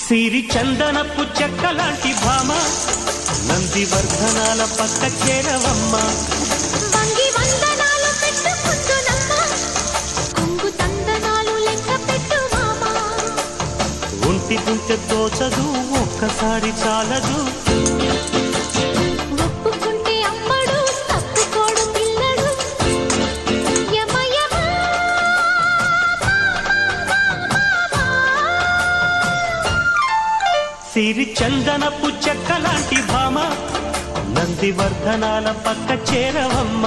సిరి చందనపు చెక్కలాంటి భామ నందివర్ధనాల పక్క చేరవమ్మ వంగి వందనాలు పెట్టుకుంటున్నమ్మ కొంగు తందనాలు లెక్క పెట్టు మామ ఒంటి గుంటె తోచదు ఒక్కసారి చాలదు ఒప్పుకుంటే అమ్మడు తప్పుకోడు పిల్లడు యమ యమ సిరి చందనపు చెక్కలాంటి భామ నందివర్ధనాల పక్క చేరవమ్మ